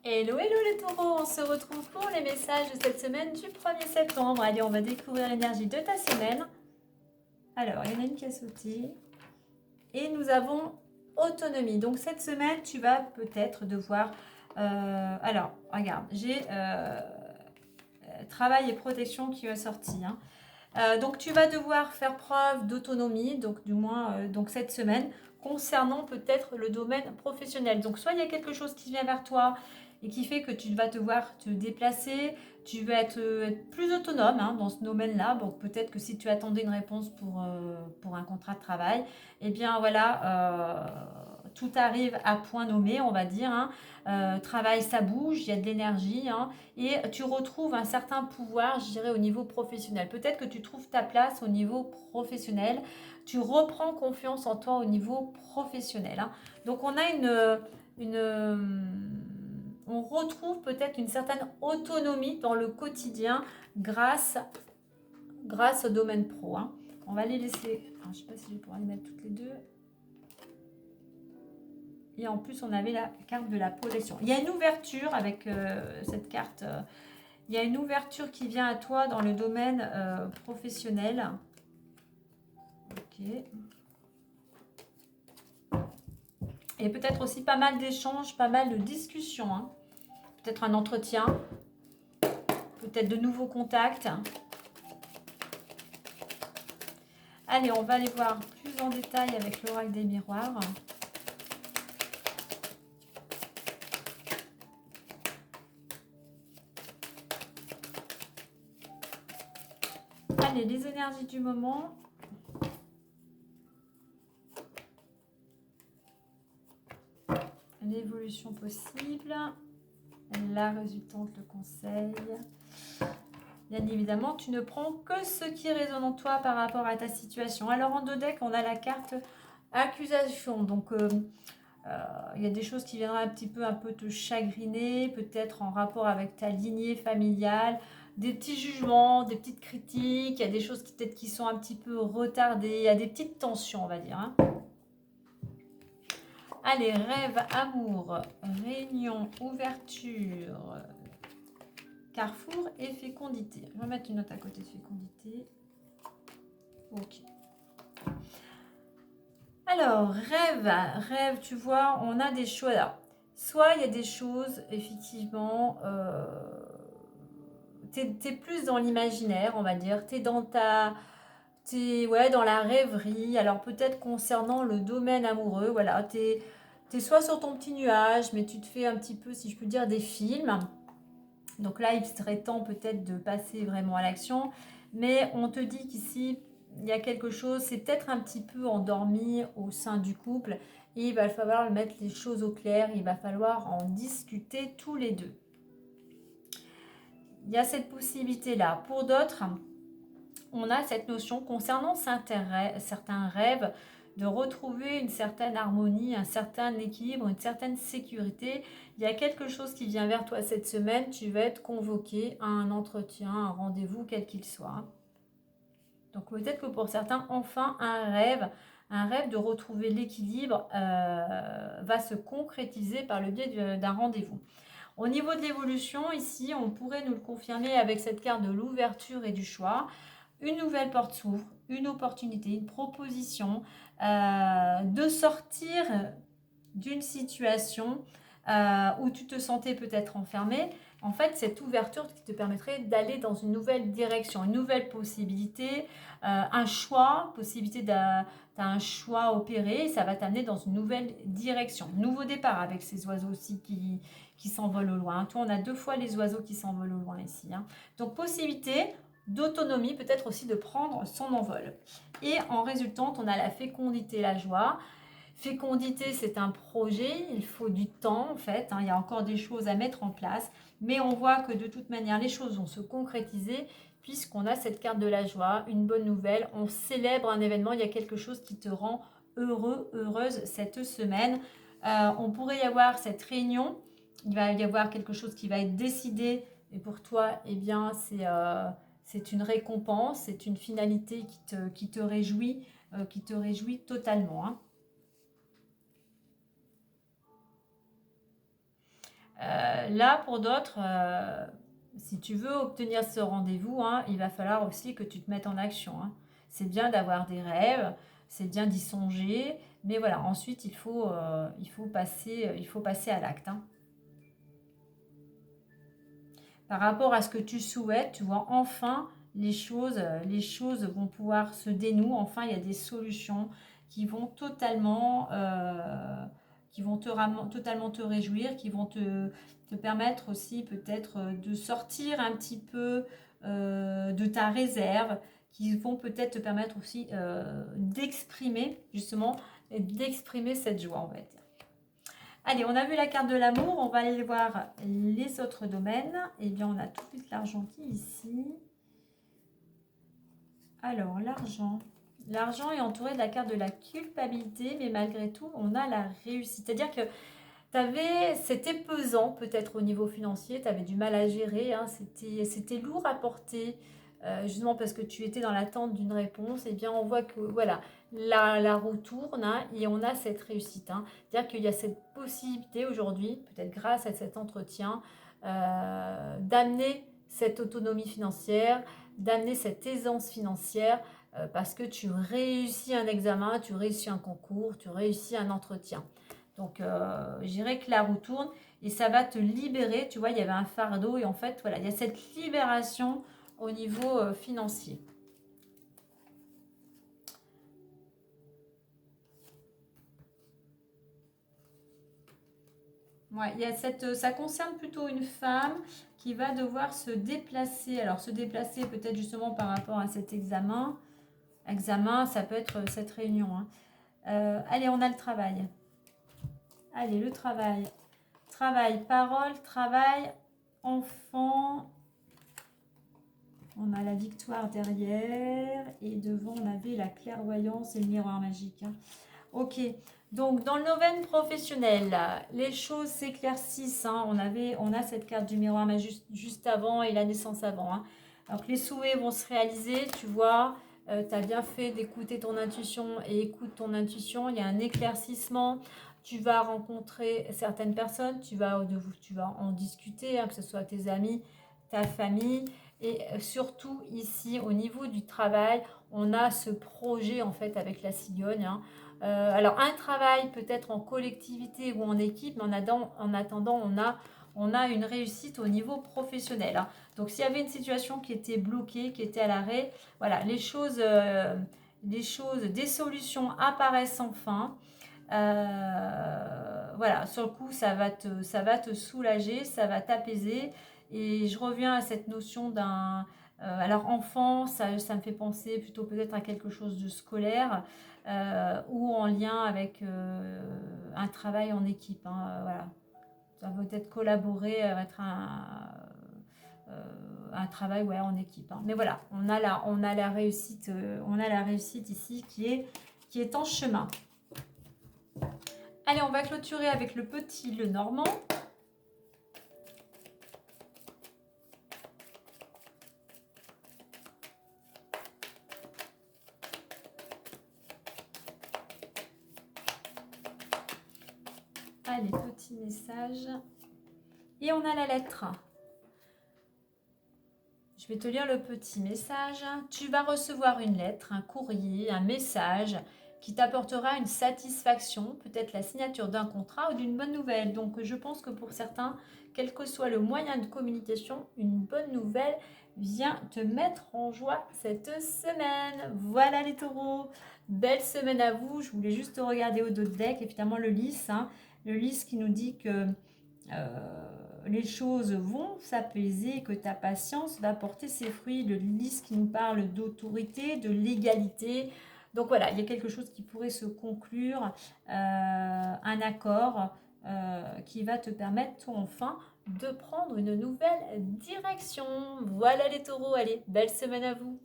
Hello, hello les taureaux, on se retrouve pour les messages de cette semaine du 1er septembre. Allez, on va découvrir l'énergie de ta semaine. Alors, il y en a une qui a sauté. Et nous avons autonomie. Donc cette semaine, tu vas peut-être devoir... alors, regarde, j'ai travail et protection qui est sorti. Donc tu vas devoir faire preuve d'autonomie, donc du moins donc cette semaine, concernant peut-être le domaine professionnel. Donc soit il y a quelque chose qui vient vers toi et qui fait que tu vas devoir te déplacer, tu vas être plus autonome dans ce domaine-là. Donc peut-être que si tu attendais une réponse pour un contrat de travail, eh bien voilà, tout arrive à point nommé, on va dire. Travail, ça bouge, il y a de l'énergie. Et tu retrouves un certain pouvoir, je dirais, au niveau professionnel. Peut-être que tu trouves ta place au niveau professionnel. Tu reprends confiance en toi au niveau professionnel. Donc, on a on retrouve peut-être une certaine autonomie dans le quotidien grâce au domaine pro. On va les laisser. Alors, je ne sais pas si je vais pouvoir les mettre toutes les deux. Et en plus, on avait la carte de la protection. Il y a une ouverture avec cette carte. Il y a une ouverture qui vient à toi dans le domaine professionnel. Ok. Et peut-être aussi pas mal d'échanges, pas mal de discussions. Peut-être un entretien. Peut-être de nouveaux contacts. Allez, on va aller voir plus en détail avec l'oracle des miroirs. Allez, les énergies du moment. L'évolution possible. La résultante, le conseil. Bien évidemment, tu ne prends que ce qui résonne en toi par rapport à ta situation. Alors en deux decks, on a la carte accusation. Donc il y a des choses qui viendraient un peu te chagriner, peut-être en rapport avec ta lignée familiale, des petits jugements, des petites critiques, il y a des choses peut-être qui sont un petit peu retardées, il y a des petites tensions, on va dire. Allez, rêve, amour, réunion, ouverture, carrefour et fécondité. Je vais mettre une note à côté de fécondité. Ok. Alors, rêve, tu vois, on a des choses. Alors, soit il y a des choses, effectivement, t'es plus dans l'imaginaire, on va dire, t'es dans dans la rêverie. Alors peut-être concernant le domaine amoureux, voilà, t'es soit sur ton petit nuage, mais tu te fais un petit peu, si je peux dire, des films. Donc là, il serait temps peut-être de passer vraiment à l'action. Mais on te dit qu'ici, il y a quelque chose, c'est peut-être un petit peu endormi au sein du couple. Et il va falloir mettre les choses au clair, il va falloir en discuter tous les deux. Il y a cette possibilité-là. Pour d'autres, on a cette notion concernant certains rêves de retrouver une certaine harmonie, un certain équilibre, une certaine sécurité. Il y a quelque chose qui vient vers toi cette semaine, tu vas être convoqué à un entretien, un rendez-vous, quel qu'il soit. Donc peut-être que pour certains, enfin un rêve de retrouver l'équilibre va se concrétiser par le biais d'un rendez-vous. Au niveau de l'évolution, ici, on pourrait nous le confirmer avec cette carte de l'ouverture et du choix. Une nouvelle porte s'ouvre, une opportunité, une proposition de sortir d'une situation où tu te sentais peut-être enfermé. En fait, cette ouverture qui te permettrait d'aller dans une nouvelle direction, une nouvelle possibilité, un choix, possibilité un choix opéré, ça va t'amener dans une nouvelle direction. Nouveau départ avec ces oiseaux aussi qui s'envolent au loin. Toi, on a deux fois les oiseaux qui s'envolent au loin ici. Donc, possibilité d'autonomie, peut-être aussi de prendre son envol. Et en résultante, on a la fécondité, la joie. Fécondité, c'est un projet, il faut du temps en fait, il y a encore des choses à mettre en place, mais on voit que de toute manière, les choses vont se concrétiser puisqu'on a cette carte de la joie, une bonne nouvelle, on célèbre un événement, il y a quelque chose qui te rend heureux, heureuse cette semaine. On pourrait y avoir cette réunion, il va y avoir quelque chose qui va être décidé, et pour toi, eh bien, c'est une récompense, c'est une finalité qui te réjouit totalement. Là, pour d'autres, si tu veux obtenir ce rendez-vous, hein, il va falloir aussi que tu te mettes en action, hein. C'est bien d'avoir des rêves, c'est bien d'y songer, mais voilà, ensuite il faut passer à l'acte, hein. Par rapport à ce que tu souhaites, tu vois, enfin, les choses vont pouvoir se dénouer. Enfin, il y a des solutions qui vont totalement te réjouir, qui vont te permettre aussi peut-être de sortir un petit peu de ta réserve, qui vont peut-être te permettre aussi d'exprimer, justement, d'exprimer cette joie, on va dire. Allez, on a vu la carte de l'amour, on va aller voir les autres domaines. Eh bien, on a tout de suite l'argent qui est ici. Alors, l'argent. L'argent est entouré de la carte de la culpabilité, mais malgré tout, on a la réussite. C'est-à-dire que c'était pesant peut-être au niveau financier, tu avais du mal à gérer, hein, c'était lourd à porter, justement parce que tu étais dans l'attente d'une réponse. Et bien on voit que voilà, la roue tourne, hein, et on a cette réussite, hein. C'est-à-dire qu'il y a cette possibilité aujourd'hui, peut-être grâce à cet entretien, d'amener cette autonomie financière, d'amener cette aisance financière, parce que tu réussis un examen, tu réussis un concours, tu réussis un entretien. Donc, je dirais que la roue tourne et ça va te libérer. Tu vois, il y avait un fardeau et en fait, voilà, il y a cette libération au niveau financier. Ouais, il y a ça concerne plutôt une femme qui va devoir se déplacer. Alors, se déplacer peut-être justement par rapport à cet examen. Examen, ça peut être cette réunion, hein. Allez, on a le travail. Allez, le travail. Travail, parole, travail, enfant. On a la victoire derrière. Et devant, on avait la clairvoyance et le miroir magique, hein. Ok. Donc, dans le domaine professionnel, les choses s'éclaircissent, hein. On a cette carte du miroir magique juste avant et la naissance avant, hein. Donc, les souhaits vont se réaliser, tu vois. Tu as bien fait d'écouter ton intuition et écoute ton intuition. Il y a un éclaircissement. Tu vas rencontrer certaines personnes, tu vas en discuter, hein, que ce soit tes amis, ta famille. Et surtout ici, au niveau du travail, on a ce projet en fait avec la cigogne, hein. Alors un travail peut-être en collectivité ou en équipe, mais en attendant, on a une réussite au niveau professionnel, hein. Donc s'il y avait une situation qui était bloquée, qui était à l'arrêt, voilà, des solutions apparaissent enfin. Voilà, sur le coup, ça va te soulager, ça va t'apaiser. Et je reviens à cette notion d'un... alors enfant, ça me fait penser plutôt peut-être à quelque chose de scolaire, ou en lien avec un travail en équipe, hein, voilà. Ça va peut-être collaborer, être un travail, ouais, en équipe, hein. Mais voilà, on a la réussite ici qui est en chemin. Allez, on va clôturer avec le petit le normand. Allez, petit message. Et on a la lettre. Je vais te lire le petit message. Tu vas recevoir une lettre, un courrier, un message qui t'apportera une satisfaction, peut-être la signature d'un contrat ou d'une bonne nouvelle. Donc je pense que pour certains, quel que soit le moyen de communication, une bonne nouvelle vient te mettre en joie cette semaine. Voilà les taureaux, belle semaine à vous. Je voulais juste regarder au dos de deck, évidemment le lys, hein. Le lys qui nous dit que les choses vont s'apaiser, que ta patience va porter ses fruits. Le lys qui nous parle d'autorité, de légalité. Donc voilà, il y a quelque chose qui pourrait se conclure, un accord qui va te permettre enfin de prendre une nouvelle direction. Voilà les taureaux, allez, belle semaine à vous.